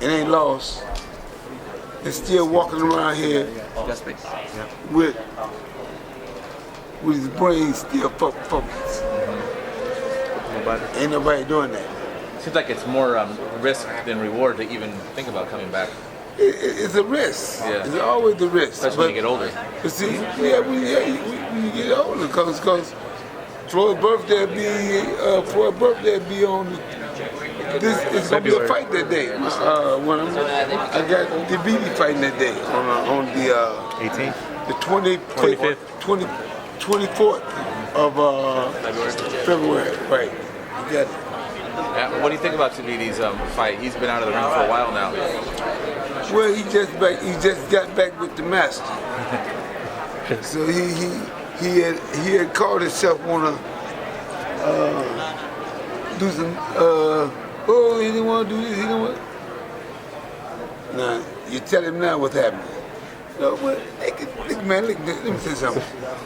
and ain't lost, and still walking around here with his brain still focused. Ain't nobody doing that. Seems like it's more risk than reward to even think about coming back. It's a risk. Yeah. It's always a risk. Especially when you get older. But see, when you get older, because Floyd's birthday be on. It's gonna be a fight that day. When I got Devin fighting that day on the 18th, the 24th of February. Right. You got it. Yeah, what do you think about Davidi's fight? He's been out of the ring for a while now. Well, he just got back with the master. So he had called himself wanna do some he didn't want to do this, he didn't want. Now you tell him now what's happening. No, but look, man, let me say something.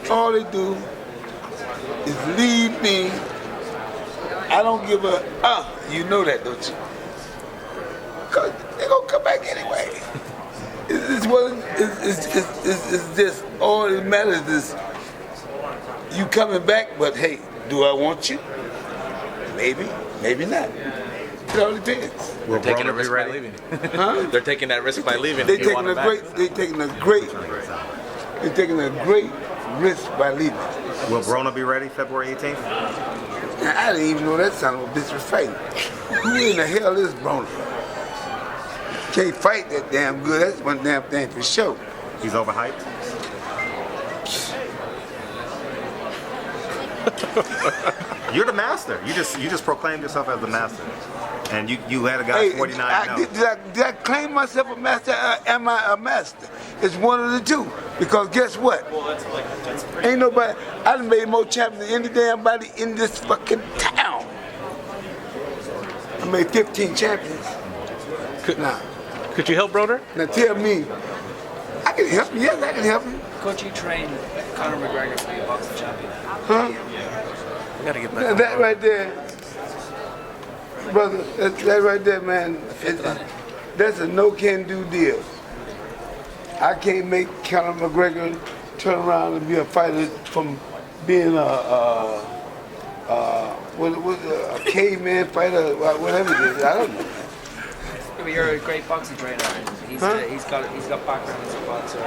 All they do is leave me. I don't give a you know that, don't you? Cause they're gonna come back anyway. It's just all that matters is you coming back, but hey, do I want you? Maybe, maybe not. It all depends. They're taking a risk by leaving. Huh? They're taking that risk by leaving. They're taking a great risk by leaving. will Broner be ready February 18th? Now, I didn't even know that son of a bitch was fighting. Who in the hell is Broner? Can't fight that damn good. That's one damn thing for sure. He's overhyped. You're the master. You just proclaimed yourself as the master, and you had a guy 49-0. Did I claim myself a master? Am I a master? It's one of the two. Because guess what? Ain't nobody. I done made more champions than any damn body in this fucking town. I made 15 champions. Could you help Broner? Now tell me, I can help him. Yes, I can help him. Could you train Conor McGregor to be a boxing champion? Huh? We gotta get back. That right there, brother. That right there, man. That's a no-can-do deal. I can't make Conor McGregor turn around and be a fighter from being a caveman fighter, whatever it is. I don't know. But you're a great boxing trainer. He's got background as a boxer.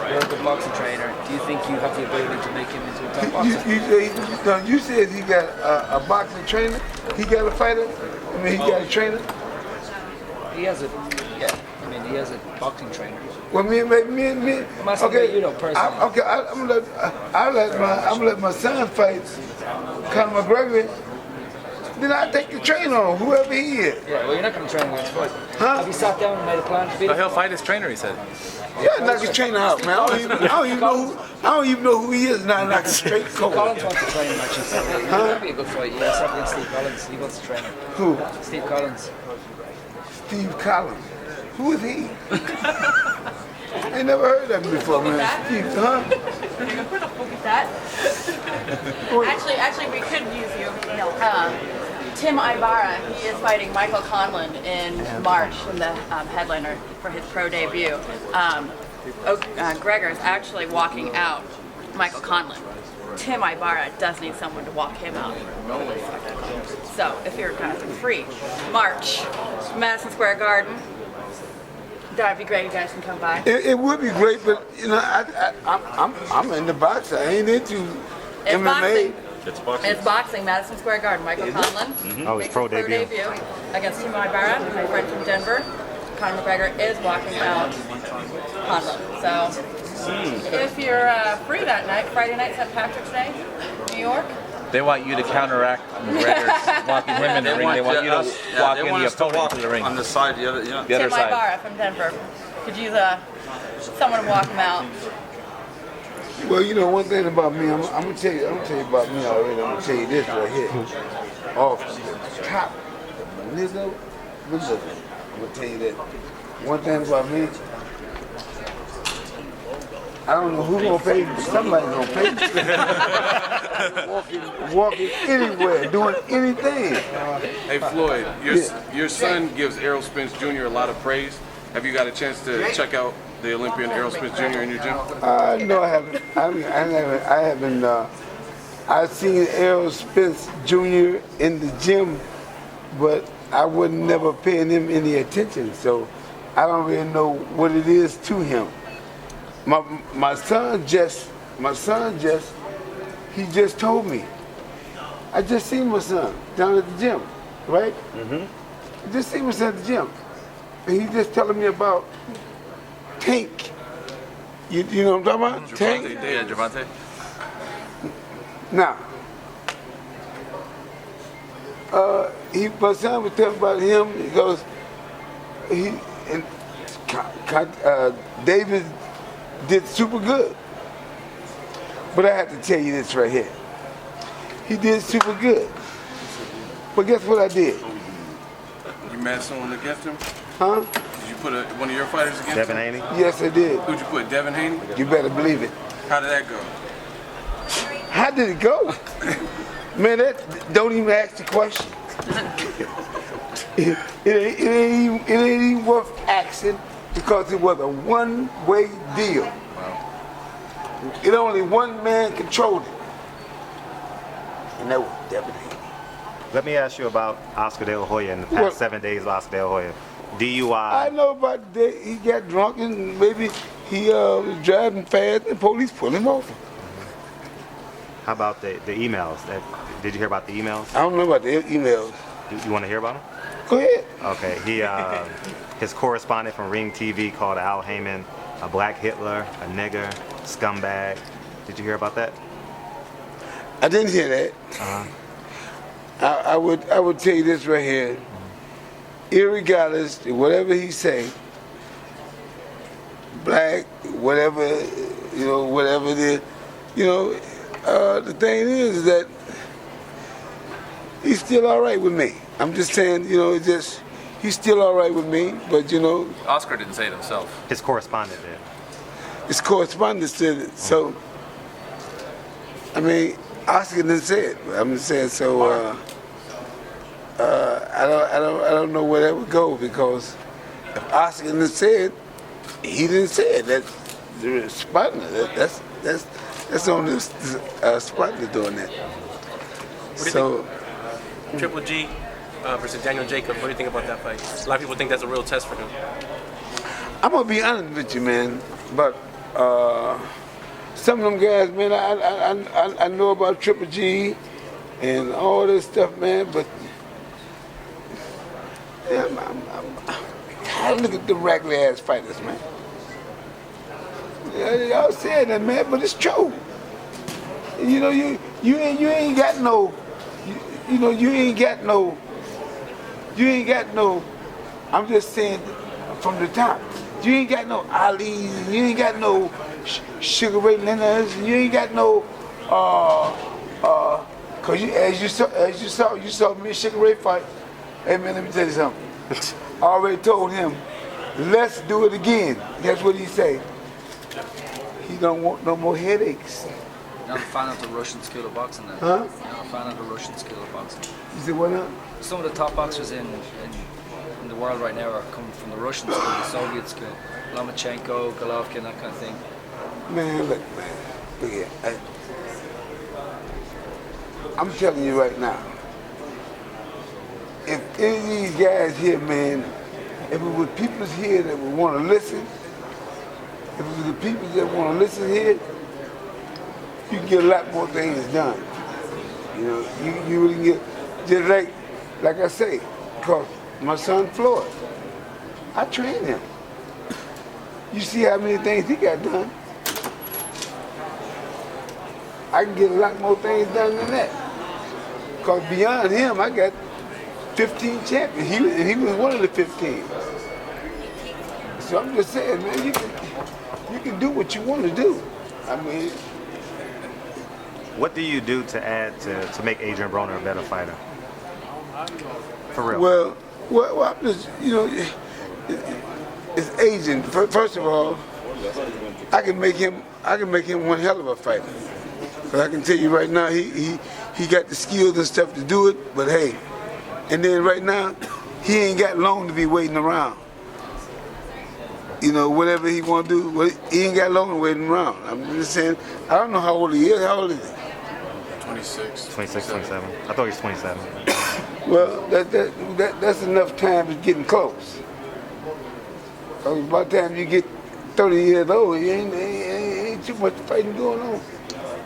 You're a good boxing trainer. Do you think you have the ability to make him into a top boxer? You said he got a boxing trainer. He got a fighter. I mean, he got a trainer. He has a he has a boxing trainer. Well, me. Okay, you know personally. I'm gonna let my son fight Conor McGregor. Then I take the trainer on whoever he is. Yeah, well, you're not going to train against Floyd. Huh? Have you sat down and made a plan to beat him? He'll fight his trainer, he said. Yeah, knock his trainer out, man. I don't even know who he is now. Knock his straight cold. Collins wants to train him, actually. It would be a good fight. Yeah, start against Steve Collins. He wants to train him. Who? Steve Collins. Steve Collins. Who is he? I ain't never heard of him before, man. Steve, huh? Where the fuck is that? Actually, we could use you. Tim Ibarra, he is fighting Michael Conlon in March in the headliner for his pro debut. Gregor is actually walking out Michael Conlon. Tim Ibarra does need someone to walk him out. So if you're kind of free, March, Madison Square Garden. That'd be great. You guys can come by. It would be great, but you know, I'm in the box. I ain't into MMA. Boxing. It's boxing. Madison Square Garden. Michael Conlon. Oh, his pro debut. Against Tim Ibarra, my friend from Denver. Conor McGregor is walking out Conlon. So if you're free that night, Friday night, St. Patrick's Day, New York. They want you to counteract McGregor walking him in the ring. They want you to walk in the opponent into the ring. On the side, the other Tim side. Ibarra from Denver. Could use someone to walk him out. Well, you know one thing about me, I'm gonna tell you about me already. I'm gonna tell you this right here. Off the top, Lizzo, I'm gonna tell you that. One thing about me, I don't know who's gonna pay, but somebody's gonna pay. walking anywhere, doing anything. Hey Floyd, your son gives Errol Spence Jr. a lot of praise. Have you got a chance to check out the Olympian Errol Spence Jr. in your gym? No, I haven't. I haven't. I've seen Errol Spence Jr. in the gym, but I was never paying him any attention, so I don't really know what it is to him. My son just told me. I just seen my son down at the gym, right? I just seen my son at the gym, and he just telling me about Tank. You know what I'm talking about? Tank? Yeah, Javante. Now, my son was telling about him because David did super good. But I have to tell you this right here. He did super good. But guess what I did? You matched someone against him? Huh? Did you put one of your fighters against Devin him? Haney? Yes, I did. Who'd you put, Devin Haney? You better believe it. How did that go? How did it go? Man, don't even ask the question. It ain't even worth asking because it was a one-way deal. Wow. It only one man controlled it. And that was Devin Haney. Let me ask you about Oscar De La Hoya in the past 7 days of Oscar De La Hoya. DUI. I know about that. He got drunk and maybe he was driving fast and the police pulled him over. How about the emails? Did you hear about the emails? I don't know about the emails. You want to hear about them? Go ahead. Okay. His correspondent from Ring TV called Al Heyman a black Hitler, a nigger, scumbag. Did you hear about that? I didn't hear that. I would tell you this right here. Irregardless of whatever he say, black, whatever, whatever it is, the thing is that he's still all right with me. I'm just saying, he's still all right with me, but Oscar didn't say it himself. His correspondent did. His correspondent said it. So, I mean, Oscar didn't say it. I'm just saying, so I don't know where that would go because if Oscar didn't say it, he didn't say it. That's the respondent. That's on the respondent doing that. So. Triple G versus Daniel Jacobs. What do you think about that fight? A lot of people think that's a real test for him. I'm gonna be honest with you, man. But some of them guys, man, I know about Triple G and all this stuff, man. But yeah, I look at the raggedy ass fighters, man. Yeah, y'all saying that, man, but it's true. You ain't got no. You ain't got no, I'm just saying from the top, you ain't got no Ali's, you ain't got no Sugar Ray Leonard's, you ain't got no, cause you saw me and Sugar Ray fight. Hey man, let me tell you something. I already told him, let's do it again. Guess what he say? He don't want no more headaches. You're not a fan of the Russian school of boxing then? Huh? You're not a fan of the Russian school of boxing? You said what now? Some of the top boxers in the world right now are coming from the Russian school, the Soviet school. Lomachenko, Golovkin, that kind of thing. Man, look here. I'm telling you right now, if any of these guys here, man, if it was people here that would want to listen, if it was the people that want to listen here, you can get a lot more things done. You really get, just like I say, because my son Floyd, I trained him. You see how many things he got done. I can get a lot more things done than that. Because beyond him, I got 15 champions. He was one of the 15. So I'm just saying, man, you can do what you want to do. I mean, what do you do to add to make Adrien Broner a better fighter? For real. Well, I'm just, it's aging. First of all, I can make him one hell of a fighter. But I can tell you right now, he got the skills and stuff to do it. But hey, and then right now, he ain't got long to be waiting around. You know, whatever he want to do, he ain't got long to waiting around. I'm just saying, I don't know how old he is. How old is he? 26. 26, 27. I thought he was 27. Well, that's enough time. It's getting close. By the time you get 30 years old, ain't too much fighting going on.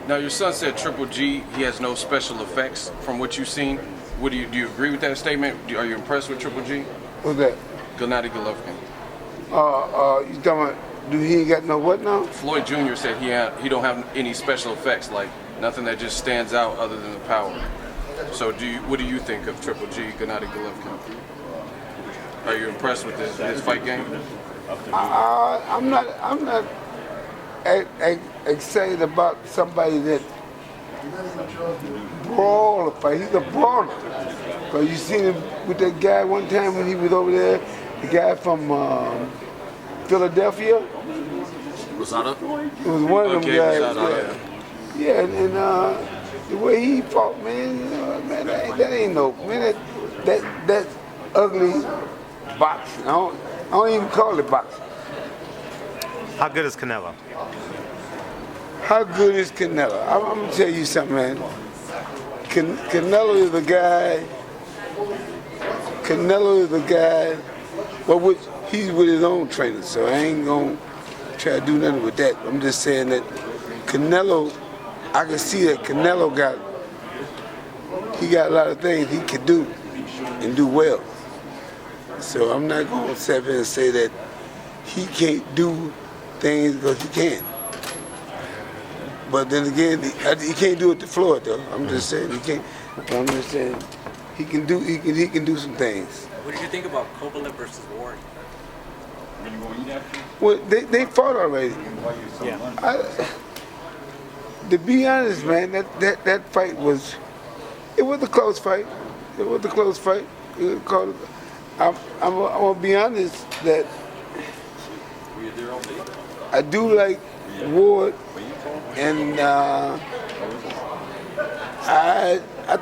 Now, your son said Triple G, he has no special effects from what you've seen. Do you agree with that statement? Are you impressed with Triple G? What's that? Gennady Golovkin. You talking about, do he ain't got no what now? Floyd Jr. said he don't have any special effects, like nothing that just stands out other than the power. So what do you think of Triple G, Gennady Golovkin? Are you impressed with his fight game? I'm not excited about somebody that brawl a fight. He's a brawler. Because you seen him with that guy one time when he was over there, the guy from Philadelphia. Rosado? It was one of them guys. Rosado, yeah, and the way he fought, man, man, that ain't no, man, that's ugly boxing. I don't even call it boxing. How good is Canelo? How good is Canelo? I'm gonna tell you something, man. Canelo is the guy. Well, he's with his own trainer, so I ain't gonna try to do nothing with that. I'm just saying that Canelo, I can see that Canelo got a lot of things he can do and do well. So I'm not gonna sit here and say that he can't do things because he can. But then again, he can't do it to Floyd though. I'm just saying he can't. I'm just saying he can do some things. What did you think about Kovalev versus Ward? Well, they fought already. Yeah. To be honest, man, that fight was a close fight. It was a close fight. I'm gonna be honest that I do like Ward, and I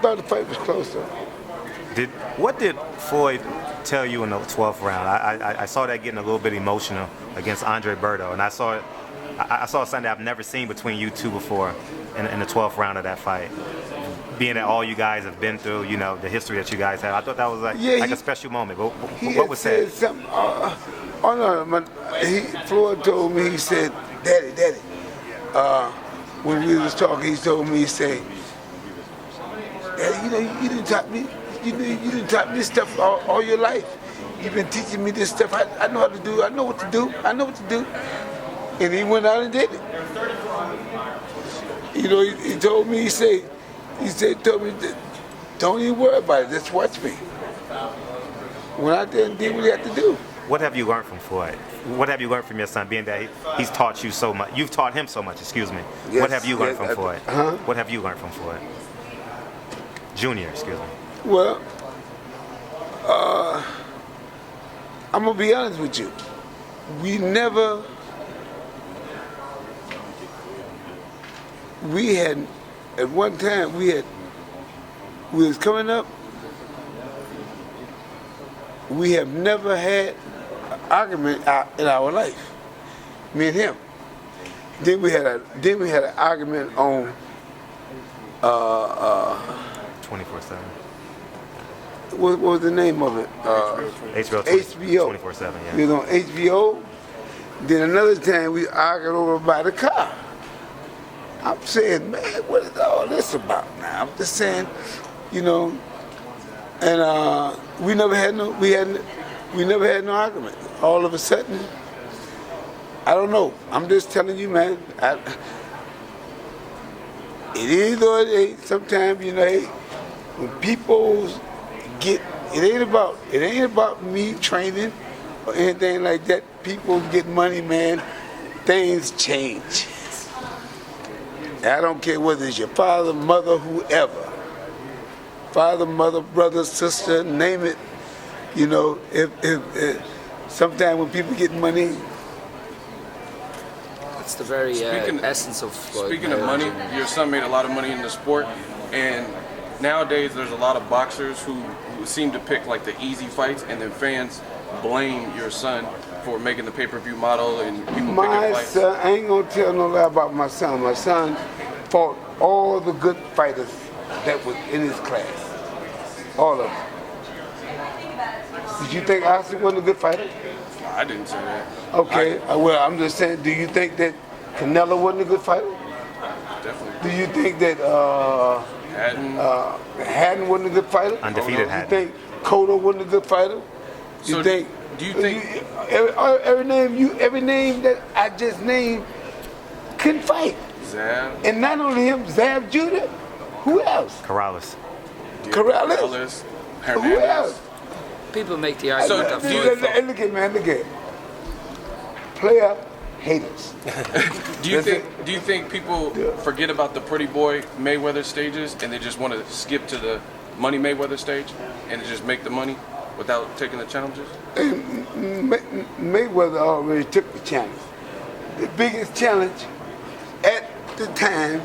thought the fight was close though. What did Floyd tell you in the 12th round? I saw that getting a little bit emotional against Adrien Broner, and I saw something I've never seen between you two before in the 12th round of that fight. Being that all you guys have been through, you know, the history that you guys have, I thought that was like a special moment. But what was said? Floyd told me, he said, Daddy, when we was talking, he told me, he said, Daddy, you know, you didn't taught me, you didn't taught me this stuff all your life. You've been teaching me this stuff. I know how to do. I know what to do. And he went out and did it. You know, he told me, told me, don't even worry about it. Just watch me. Went out there and did what he had to do. What have you learned from Floyd? What have you learned from your son, being that he's taught you so much? You've taught him so much, excuse me. Yes, what have you learned from Floyd? Huh? What have you learned from Floyd? Junior, excuse me. Well, I'm going to be honest with you. At one time, we was coming up, we have never had an argument in our life, me and him. Then we had an argument on 24/7. what was the name of it? HBO. HBO. 24/7. Yeah. We was on HBO. Then another time we argued over by the car. I'm saying, man, what is all this about now? I'm just saying, you know, and we never had no argument. All of a sudden, I don't know. I'm just telling you, man. It is or it ain't. Sometimes, you know, hey, when people get, it ain't about me training or anything like that. People get money, man. Things change. I don't care whether it's your father, mother, whoever. Father, mother, brother, sister, name it. You know, if sometimes when people get money, It's the very essence of Floyd. Speaking of money, your son made a lot of money in the sport, and nowadays there's a lot of boxers who seem to pick like the easy fights, and then fans blame your son for making the pay-per-view model and people picking My fights. son, I ain't gonna tell no lie about my son. My son fought all the good fighters that was in his class. All of them. Did you think Oscar wasn't a good fighter? I didn't say that. Okay, well, I'm just saying, do you think that Canelo wasn't a good fighter? Definitely. Do you think that Haddon wasn't a good fighter? Undefeated Do you Haddon. think Cotto wasn't a good fighter? So Do you think every name that I just named couldn't fight? Zab, And not only him, Zab Judah. Who else? Corrales. Corrales. Who Hernandez. else? People make the argument that Floyd Hey, look at man, look at player haters. Do you think people forget about the pretty boy Mayweather stages and they just want to skip to the money Mayweather stage and just make the money without taking the challenges? Mayweather already took the challenge. The biggest challenge at the time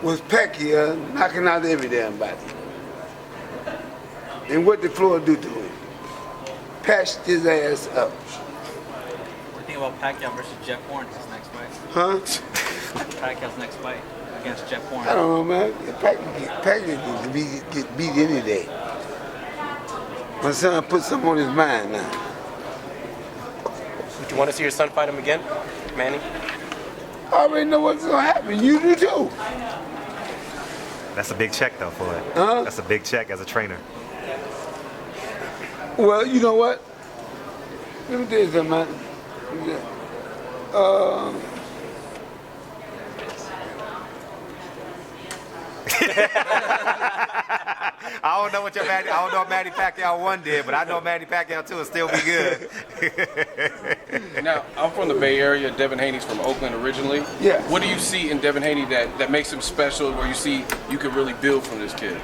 was Pacquiao knocking out every damn body. And what did Floyd do to him? Patched his ass up. What do you think about Pacquiao versus Jeff Horn, his next fight? Huh? Pacquiao's next fight against Jeff Horn. I don't know, man. Pacquiao can get beat any day. My son put something on his mind now. Would you want to see your son fight him again, Manny? I already know what's gonna happen. You do too. That's a big check, though, Floyd. Huh? That's a big check as a trainer. Well, you know what? Let me tell you something, man. I don't know what I don't know if Manny Pacquiao 1 did, but I know Manny Pacquiao 2 will still be good. Now, I'm from the Bay Area. Devin Haney's from Oakland originally. Yeah. What do you see in Devin Haney that makes him special, where you see you could really build from this kid?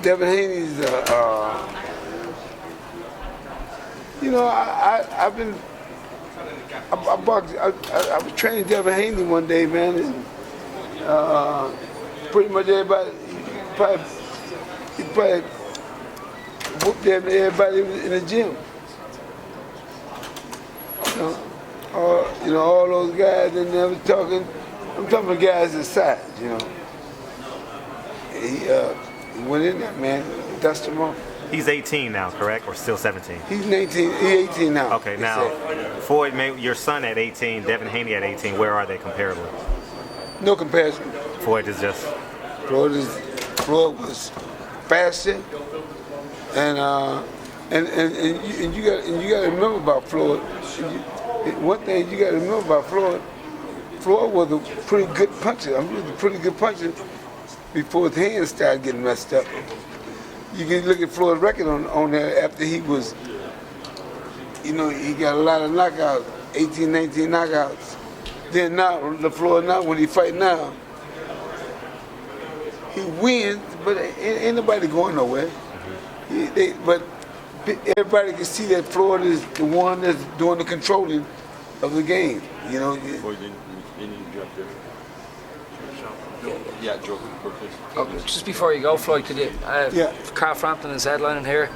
Devin Haney's, you know, I was training Devin Haney one day, man, and pretty much everybody, he probably whooped everybody in the gym. All those guys that never talking. I'm talking about guys his size, you know. He went in there, man, dusted him off. He's 18 now, correct? Or still 17? He's 19. He's 18 now. Okay, now, Floyd, your son at 18, Devin Haney at 18, where are they comparably? No comparison. Floyd is just... Floyd was faster, and you got to remember about Floyd. One thing you got to remember about Floyd. Floyd was a pretty good puncher. I mean, he was a pretty good puncher before his hands started getting messed up. You can look at Floyd's record on there after he was, you know, he got a lot of knockouts, 18, 19 knockouts. Then now, the Floyd now, when he fight now, he wins, but ain't nobody going nowhere. But everybody can see that Floyd is the one that's doing the controlling of the game, you know. Yeah, Joe, Okay. Just before you go, Floyd, could you? Yeah. Carl Frampton is headlining here.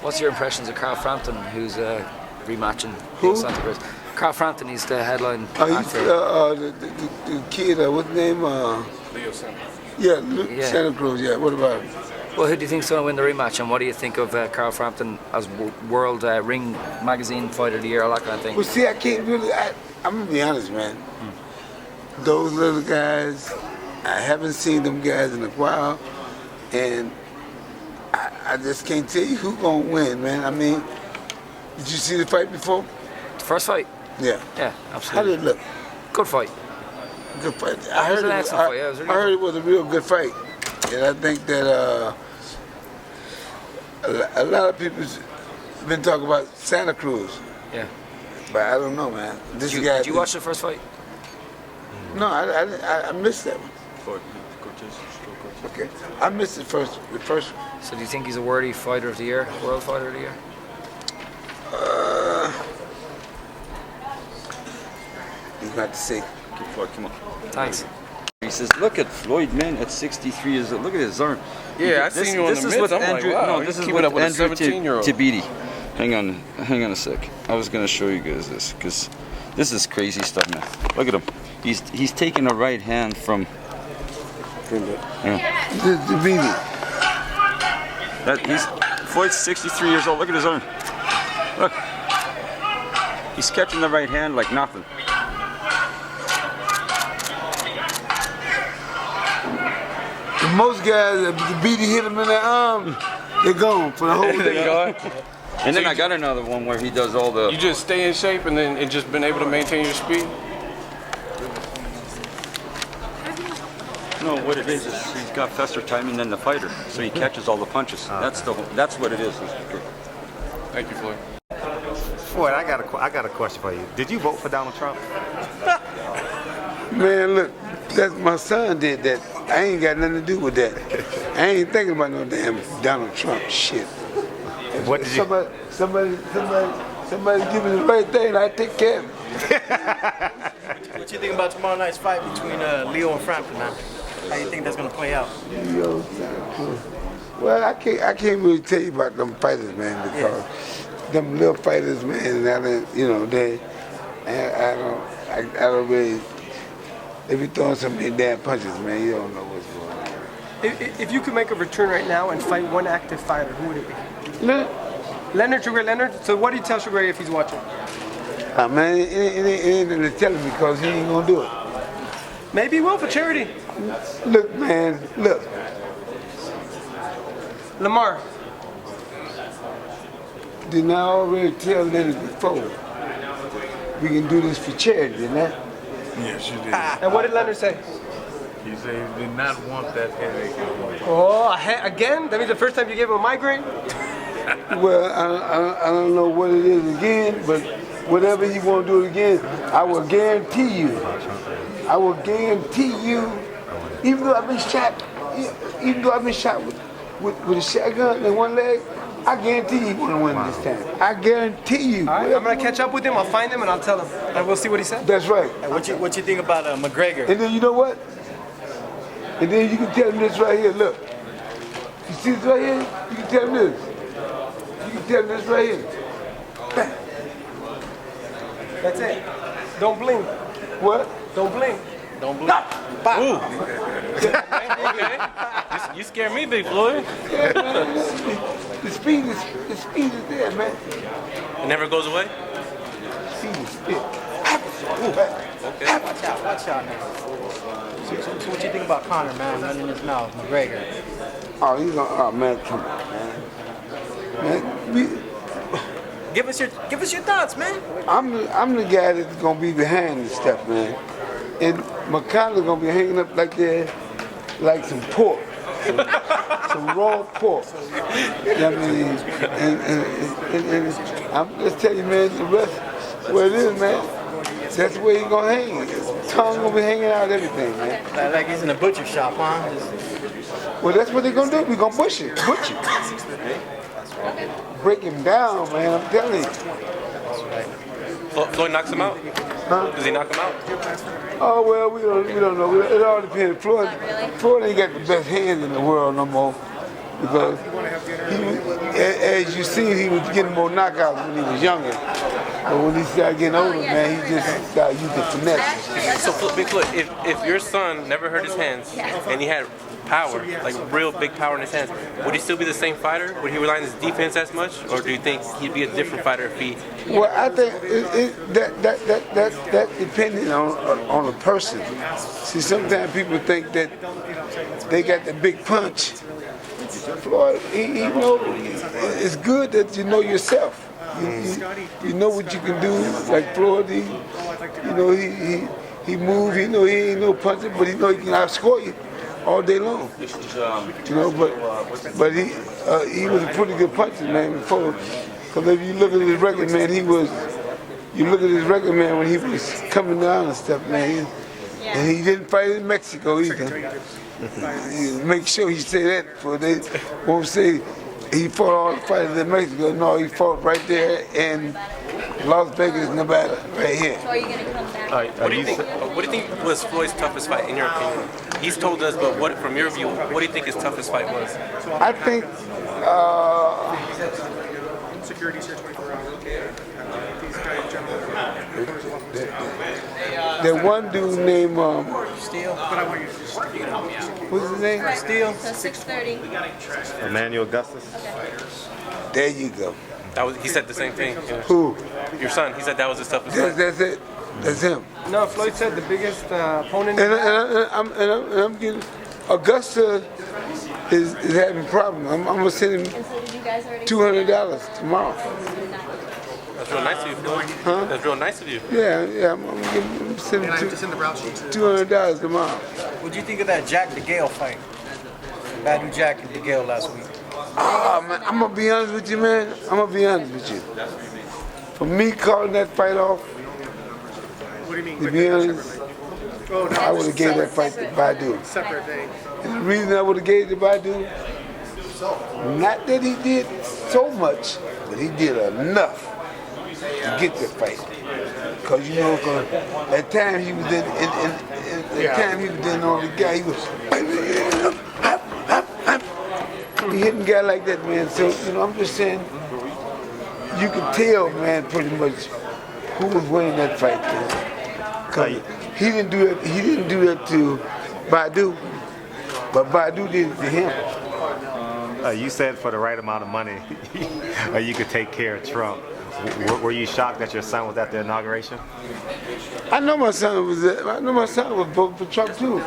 What's your impressions of Carl Frampton, who's rematching Who? Santa Cruz? Carl Frampton, he's the headline He's actor. the kid, what's his name? Leo Santa. Yeah, Yeah. Santa Cruz, yeah. What about him? Well, who do you think's going to win the rematch, and what do you think of Carl Frampton as World Ring Magazine Fighter of the Year, all that kind of thing? Well, see, I can't really, I'm going to be honest, man. Those little guys, I haven't seen them guys in a while, and I just can't tell you who's going to win, man. I mean, did you see the fight before? The first fight? Yeah. Yeah, How absolutely. did it look? Good fight. Good fight. It was an excellent fight, yeah, it was really I heard it was a real good fight. And I think that a lot of people's been talking about Santa Cruz. Yeah. But I don't know, man. This Did guy. you watch the first fight? No, I missed that one. Okay, I missed the first one. So do you think he's a worthy Fighter of the Year, World Fighter of the Year? He's got to say. Okay, Floyd, come on. Thanks. He says, look at Floyd, man, at 63 years old. Look at his arm. Yeah, I seen you on the mitts. I'm like, wow, no, this is keeping what up with a Andrew 17-year-old. Tabiti. Hang on a sec. I was gonna show you guys this because this is crazy stuff, man. Look at him. He's taking a right hand from. The beating. He's Floyd's 63 years old. Look at his arm. Look. He's catching the right hand like nothing. Most guys, the beating hit him in the arm, they're gone for the whole day. And then I got another one where he does all the. You just stay in shape and just been able to maintain your speed? No, what it is he's got faster timing than the fighter, so he catches all the punches. That's what it is. Thank you, Floyd. Floyd, I got a question for you. Did you vote for Donald Trump? Man, look, that's my son did that. I ain't got nothing to do with that. I ain't thinking about no damn Donald Trump shit. What did you? Somebody give me the right thing, I take care of it. What you think about tomorrow night's fight between Leo and Frampton now? How you think that's gonna play out? Well, I can't really tell you about them fighters, man, because them little fighters, man, I don't really. They be throwing so many damn punches, man. You don't know what's going on. If you could make a return right now and fight one active fighter, who would it be? Leonard, Sugar Leonard. So what do you tell Sugar if he's watching? Man, it ain't gonna tell him because he ain't gonna do it. Maybe he will for charity. Look, man, look. Lamar. Didn't I already tell Leonard before? We can do this for charity, didn't I? Yes, you did. And what did Leonard say? He said he did not want that headache anymore. Oh, again? That means the first time you gave him a migraine? Well, I don't know what it is again, but whatever you want to do it again, I will guarantee you, even though I've been shot with a shotgun in one leg, I guarantee he's going to win this time. I guarantee you. All right, I'm going to catch up with him, I'll find him, and I'll tell him. And we'll see what he said. That's right. What you think about McGregor? And then you know what? And then you can tell him this right here, look. You see this right here? You can tell him this. You can tell him this right here. That's it. Don't blink. What? Don't blink. Don't blink. Ooh. Okay. You scare me, Big Floyd. Yeah, man. The speed is there, man. It never goes away? Speed is there. Okay. Watch out now. So what you think about Conor, man, running his mouth, McGregor? Oh, man, come on, man. Give us your thoughts, man. I'm the guy that's gonna be behind this stuff, man. And McConnell's gonna be hanging up like some pork. Some raw pork. I mean, and I'm just telling you, man, the rest, where it is, man, that's where he's gonna hang. His tongue gonna be hanging out everything, man. Like he's in a butcher shop, huh? Well, that's what they're gonna do. We're gonna butcher. Break him down, man, I'm telling you. Floyd knocks him out? Huh? Does he knock him out? Oh, well, we don't know. It all depends. Floyd ain't got the best hands in the world no more. Because, as you see, he was getting more knockouts when he was younger. But when he started getting older, man, he just started using finesse. So, Big Floyd, if your son never hurt his hands and he had power, like real big power in his hands, would he still be the same fighter? Would he rely on his defense as much? Or do you think he'd be a different fighter if he... Well, I think that's depending on the person. See, sometimes people think that they got the big punch. Floyd, he know it's good that you know yourself. You know what you can do. Like Floyd, he move. He know he ain't no puncher, but he know he can outscore you all day long. You know, but he was a pretty good puncher, man, before. Because if you look at his record, man, when he was coming down and stuff, man, and he didn't fight in Mexico either. Make sure he say that, for they won't say he fought all the fighters in Mexico. No, he fought right there in Las Vegas, Nevada, right here. So are you gonna come back? What do you think? What do you think was Floyd's toughest fight in your opinion? He's told us, but what from your view, what do you think his toughest fight was? I think Security search 24 hours. that one dude named Steele. But I want you to what's his name? Steele. So 6:30. Emmanuel Augustus. There you go. That was, he said the same thing. Who? Your son. He said that was his toughest fight. That's it. That's him. No, Floyd said the biggest opponent. And I'm getting Augusta is having problems. I'm gonna send him And so did you guys already? $200 tomorrow. That's real nice of you, Floyd. Huh? That's real nice of you. Yeah. I'm sending $200 tomorrow. What'd you think of that Jack DeGale fight? Badu Jack and DeGale last week. Man, I'm gonna be honest with you, man. I'm gonna be honest with you. For me calling that fight off, What do you mean? to be honest, I would have gave that fight to Badu. Separate day. And the reason I would have gave it to Badu, not that he did so much, but he did enough to get that fight. Cause you know, at times he was in on the guy, he was he hitting a guy like that, man. So, you know, I'm just saying, you can tell, man, pretty much who was winning that fight. Cause he didn't do that to Badu, but Badu did it to him. You said for the right amount of money, you could take care of Trump. Were you shocked that your son was at the inauguration? I know my son was there. I know my son was voting for Trump too,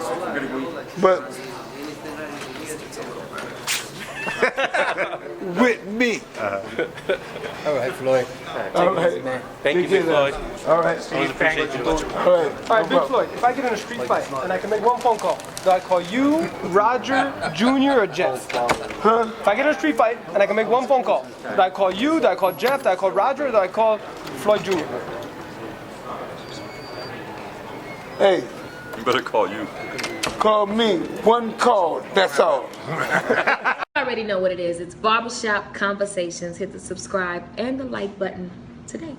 but with me. All right, Floyd. All right. Thank you, Big Floyd. All right. Always appreciate you. All right. All right, Big Floyd, if I get in a street fight and I can make one phone call, do I call you, Roger, Jr., or Jeff? Huh? If I get in a street fight and I can make one phone call, do I call you, do I call Jeff, do I call Roger, or do I call Floyd Jr.? Hey, You better call you. call me. One call. That's all. You already know what it is. It's Barbershop Conversations. Hit the subscribe and the like button today.